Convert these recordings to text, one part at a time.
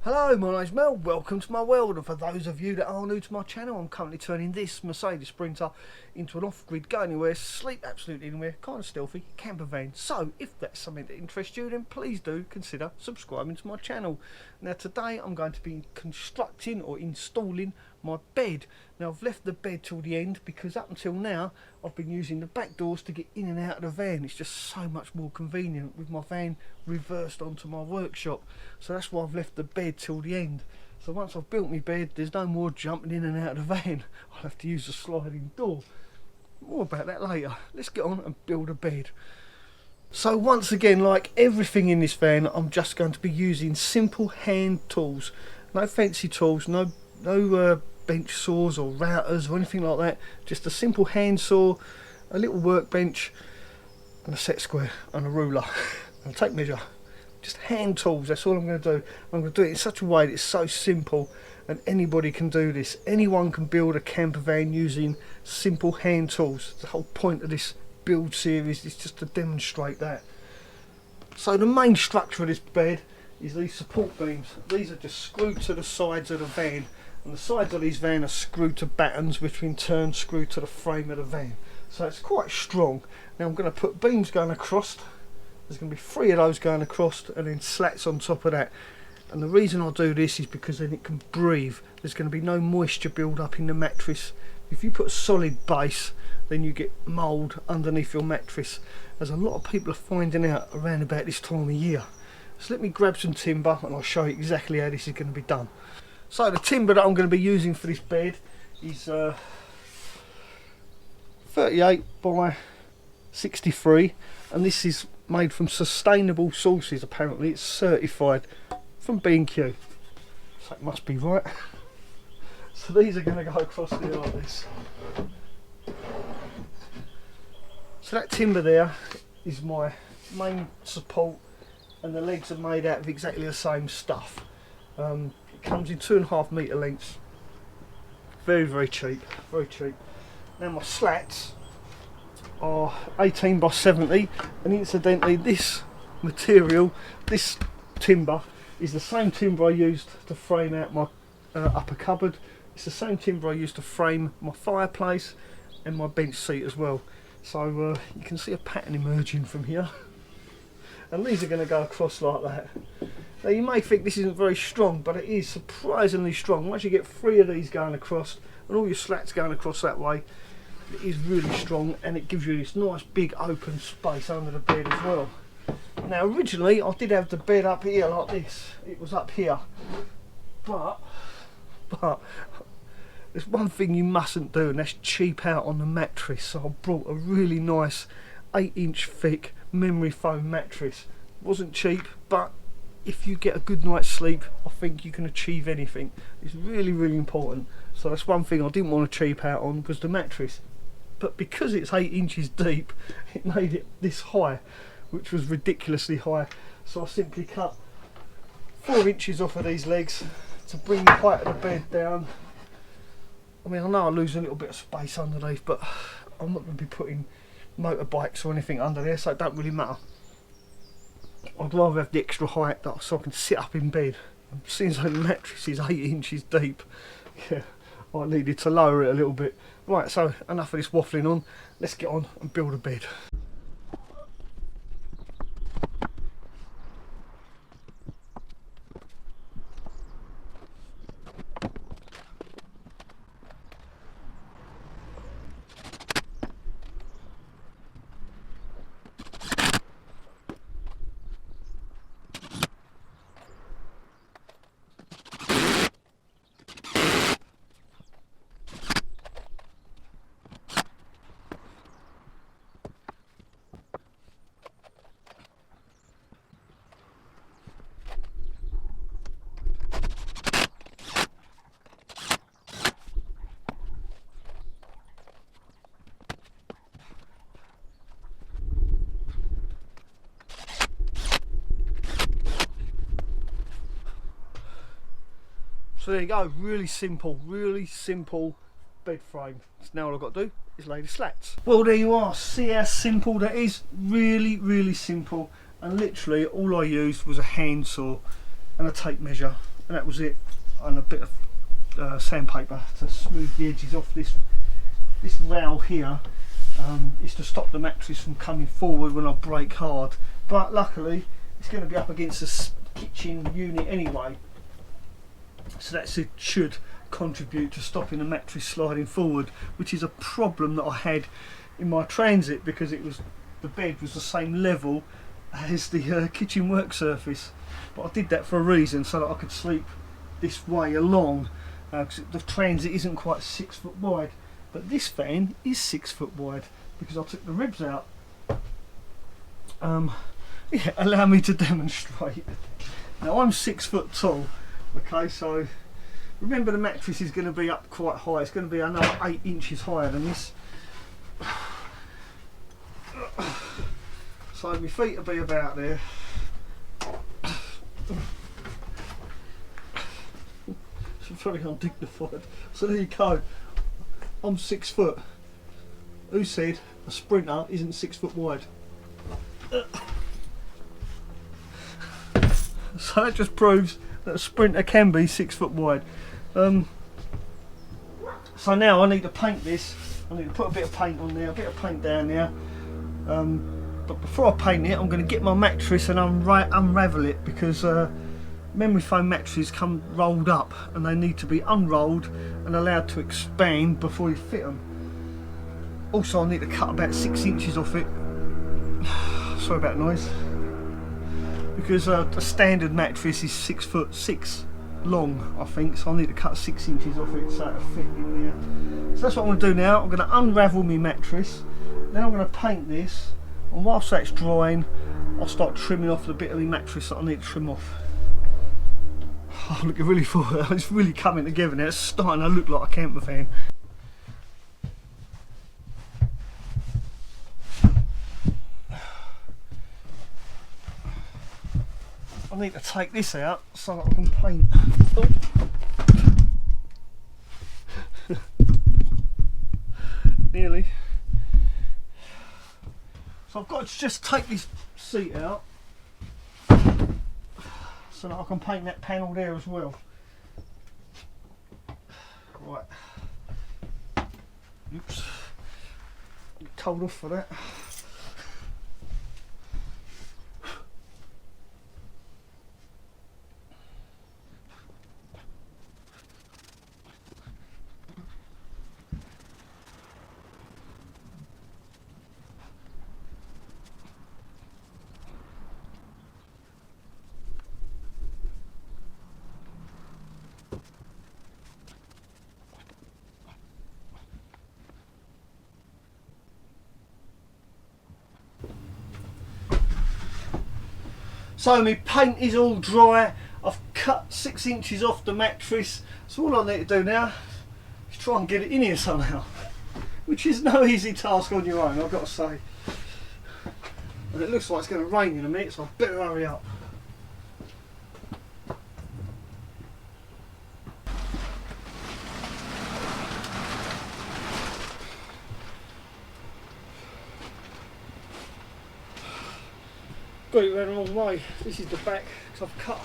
Hello, my name's Mel, welcome to my world, and for those of you that are new to my channel, I'm currently turning this Mercedes Sprinter into an off-grid, go anywhere, sleep absolutely anywhere, kind of stealthy camper van. So if that's something that interests you, then please do consider subscribing to my channel. Now today I'm going to be constructing or installing my bed. Now I've left the bed till the end because up until now I've been using the back doors to get in and out of the van. It's just so much more convenient with my van reversed onto my workshop. So that's why I've left the bed till the end. So once I've built my bed, there's no more jumping in and out of the van. I'll have to use the sliding door. More about that later. Let's get on and build a bed. So once again, like everything in this van, I'm just going to be using simple hand tools. No fancy tools, no bench saws or routers or anything like that. Just a simple hand saw, a little workbench and a set square and a ruler and a tape measure. Just hand tools, that's all I'm going to do. I'm going to do it in such a way that it's so simple and anybody can do this. Anyone can build a camper van using simple hand tools. The whole point of this build series is just to demonstrate that. So the main structure of this bed is these support beams. These are just screwed to the sides of the van, and the sides of these van are screwed to battens which in turn screw to the frame of the van. So it's quite strong. Now I'm going to put beams going across. There's going to be 3 of those going across and then slats on top of that. And the reason I do this is because then it can breathe. There's going to be no moisture build up in the mattress. If you put a solid base, then you get mould underneath your mattress, as a lot of people are finding out around about this time of year. So let me grab some timber and I'll show you exactly how this is going to be done. So the timber that I'm going to be using for this bed is 38 by 63, and this is made from sustainable sources. Apparently it's certified from B&Q, so it must be right. So these are going to go across there like this. So that timber there is my main support, and the legs are made out of exactly the same stuff. It comes in 2.5 metre lengths. Very cheap, very cheap. Now my slats are 18 by 70, and incidentally this material, this timber, is the same timber I used to frame out my upper cupboard. It's the same timber I used to frame my fireplace and my bench seat as well. So you can see a pattern emerging from here. And these are going to go across like that. Now you may think this isn't very strong, but it is surprisingly strong. Once you get 3 of these going across and all your slats going across that way, it is really strong, and it gives you this nice big open space under the bed as well. Now originally I did have the bed up here like this. It was up here, but there's one thing you mustn't do, and that's cheap out on the mattress. So I brought a really nice 8-inch thick memory foam mattress. It wasn't cheap, but if you get a good night's sleep, I think you can achieve anything. It's really important. So that's one thing I didn't want to cheap out on, was the mattress. But because it's 8 inches deep, it made it this high, which was ridiculously high. So I simply cut 4 inches off of these legs to bring the height of the bed down. I mean, I know I lose a little bit of space underneath, but I'm not going to be putting motorbikes or anything under there, so it don't really matter. I'd rather have the extra height so I can sit up in bed. And since the mattress is 8 inches deep, yeah, I needed to lower it a little bit. Right, so enough of this waffling on. Let's get on and build a bed. So there you go, really simple bed frame. So now all I've got to do is lay the slats. Well, there you are, see how simple that is? Really simple. And literally all I used was a handsaw and a tape measure and that was it, and a bit of sandpaper to smooth the edges off. This rail here is to stop the mattress from coming forward when I brake hard, but luckily it's going to be up against the kitchen unit anyway, so that should contribute to stopping the mattress sliding forward, which is a problem that I had in my Transit, because the bed was the same level as the kitchen work surface. But I did that for a reason, so that I could sleep this way along, because the Transit isn't quite 6 foot wide, but this fan is 6 foot wide because I took the ribs out. Yeah, allow me to demonstrate. Now I'm 6 foot tall, okay, so remember the mattress is going to be up quite high. It's going to be another 8 inches higher than this. So my feet will be about there. It's very undignified. So there you go. I'm 6 foot. Who said a Sprinter isn't 6 foot wide? So that just proves that a Sprinter can be 6 foot wide. So now I need to paint this. I need to put a bit of paint on there, a bit of paint down there. But before I paint it, I'm going to get my mattress and unravel it, because memory foam mattresses come rolled up and they need to be unrolled and allowed to expand before you fit them. Also, I need to cut about 6 inches off it. Sorry about the noise. Because a standard mattress is 6 foot 6 long, I think, so I need to cut 6 inches off it so it'll fit in there. So that's what I'm going to do now. I'm going to unravel my mattress, then I'm going to paint this, and whilst that's drying I'll start trimming off the bit of the mattress that I need to trim off. I'm looking really forward. It's really coming together now. It's starting to look like a camper van. I need to take this out so that I can paint. Oh. Nearly. So I've got to just take this seat out so that I can paint that panel there as well. Right. Oops. Get told off for that. So my paint is all dry. I've cut 6 inches off the mattress. So all I need to do now is try and get it in here somehow, which is no easy task on your own, I've got to say. And it looks like it's going to rain in a minute, so I better hurry up. Got it around the wrong way. This is the back, because I've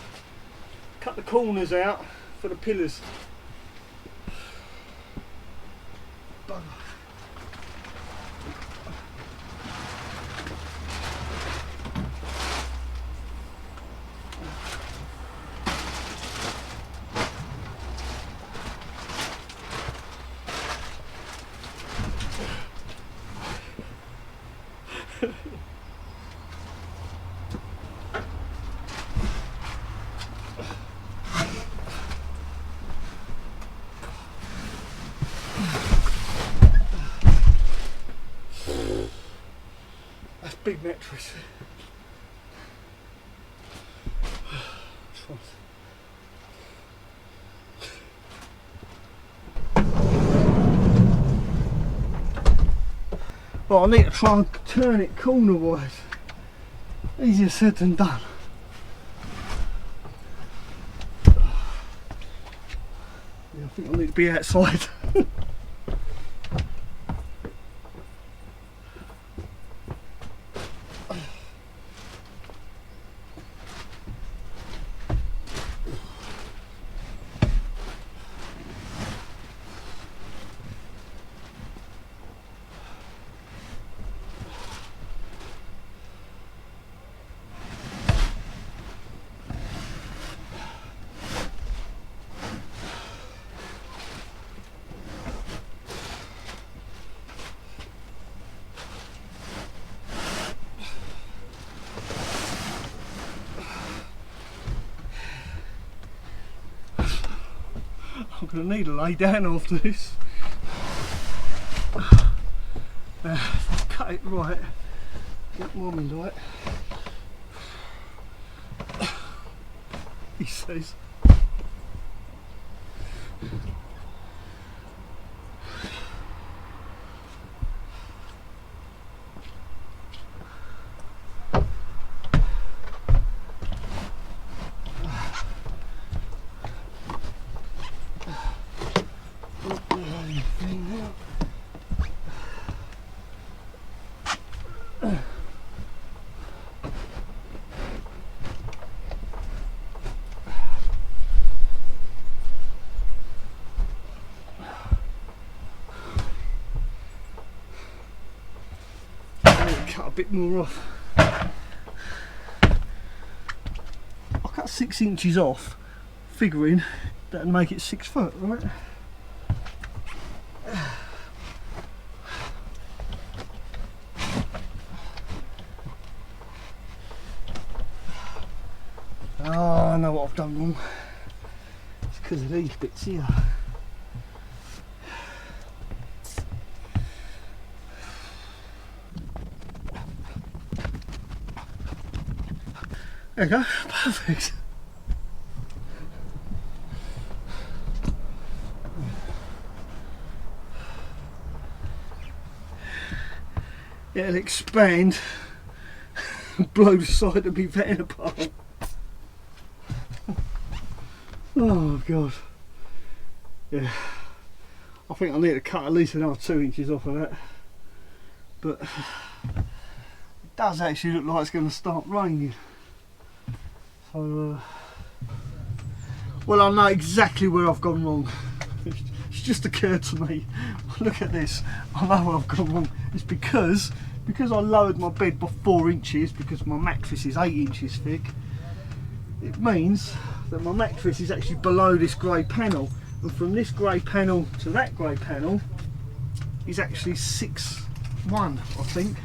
cut the corners out for the pillars. Bugger. Big mattress. Well, I need to try and turn it corner wise. Easier said than done. Yeah, I think I need to be outside. I'm going to need to lay down after this. Now, if I cut it right, get Mommy light. He says. Cut a bit more off. I cut 6 inches off, figuring that'd make it 6 foot, right? Oh, I know what I've done wrong. It's because of these bits here. There you go, perfect. It'll expand and blow the side of me van apart. Oh God. Yeah. I think I need to cut at least another 2 inches off of that. But it does actually look like it's going to start raining. So, well, I know exactly where I've gone wrong. It's just occurred to me. Look at this. I know where I've gone wrong. It's because I lowered my bed by 4 inches because my mattress is 8 inches thick. It means that my mattress is actually below this grey panel, and from this grey panel to that grey panel is actually 6'1", I think.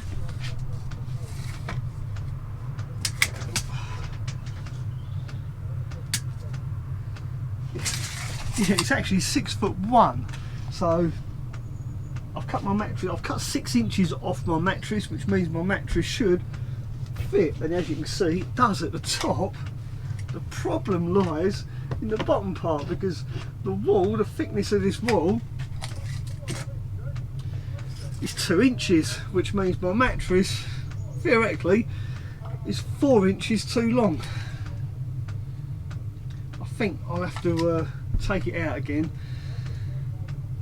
Yeah, it's actually 6'1", so I've cut my mattress. I've cut 6 inches off my mattress, which means my mattress should fit, and as you can see, it does at the top. The problem lies in the bottom part, because the wall, the thickness of this wall is 2 inches, which means my mattress theoretically is 4 inches too long. I think I'll have to take it out again,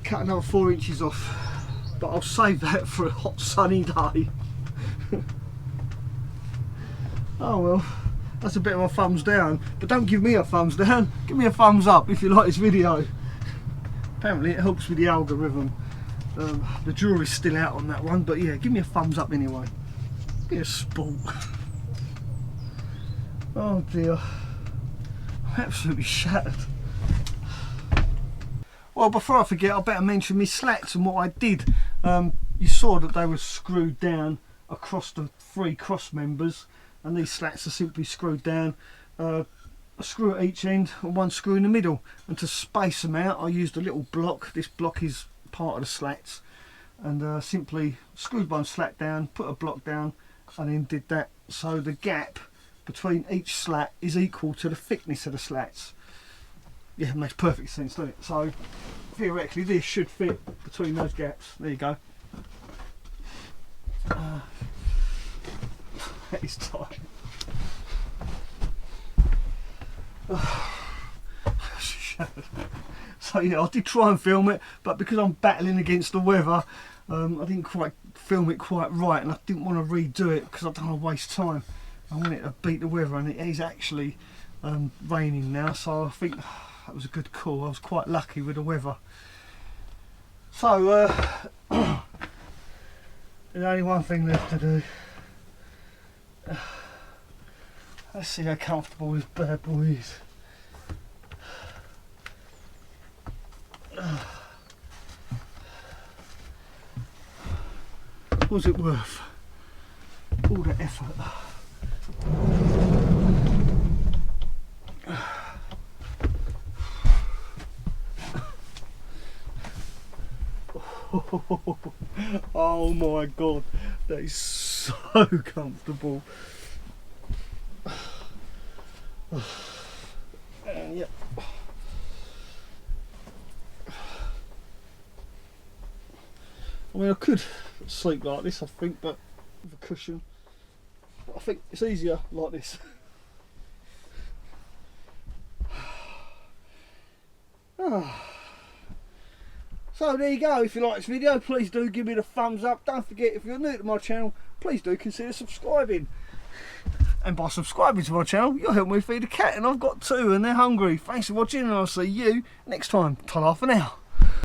cut another 4 inches off, but I'll save that for a hot sunny day. Oh well, that's a bit of a thumbs down, but don't give me a thumbs down, give me a thumbs up if you like this video. Apparently it helps with the algorithm. The jury's still out on that one, but yeah, give me a thumbs up anyway. Be a sport. Oh dear, I'm absolutely shattered. Well, before I forget, I better mention my slats and what I did. You saw that they were screwed down across the 3 cross members, and these slats are simply screwed down. A screw at each end and 1 screw in the middle, and to space them out I used a little block. This block is part of the slats, and simply screwed 1 slat down, put a block down, and then did that, so the gap between each slat is equal to the thickness of the slats. Yeah, it makes perfect sense, doesn't it? So theoretically this should fit between those gaps. There you go. That is tight. So yeah, I did try and film it, but because I'm battling against the weather, I didn't quite film it quite right, and I didn't want to redo it because I don't want to waste time. I want it to beat the weather, and it is actually raining now, so I think that was a good call. I was quite lucky with the weather. So there's only one thing left to do. Let's see how comfortable this bad boy is. Was it worth all the effort? Oh my god, that is so comfortable. And yeah. I mean, I could sleep like this, I think, but with a cushion. But I think it's easier like this. So there you go. If you like this video, please do give me the thumbs up. Don't forget, if you're new to my channel, please do consider subscribing. And by subscribing to my channel, you'll help me feed a cat, and I've got two and they're hungry. Thanks for watching, and I'll see you next time. Ta-ra for now.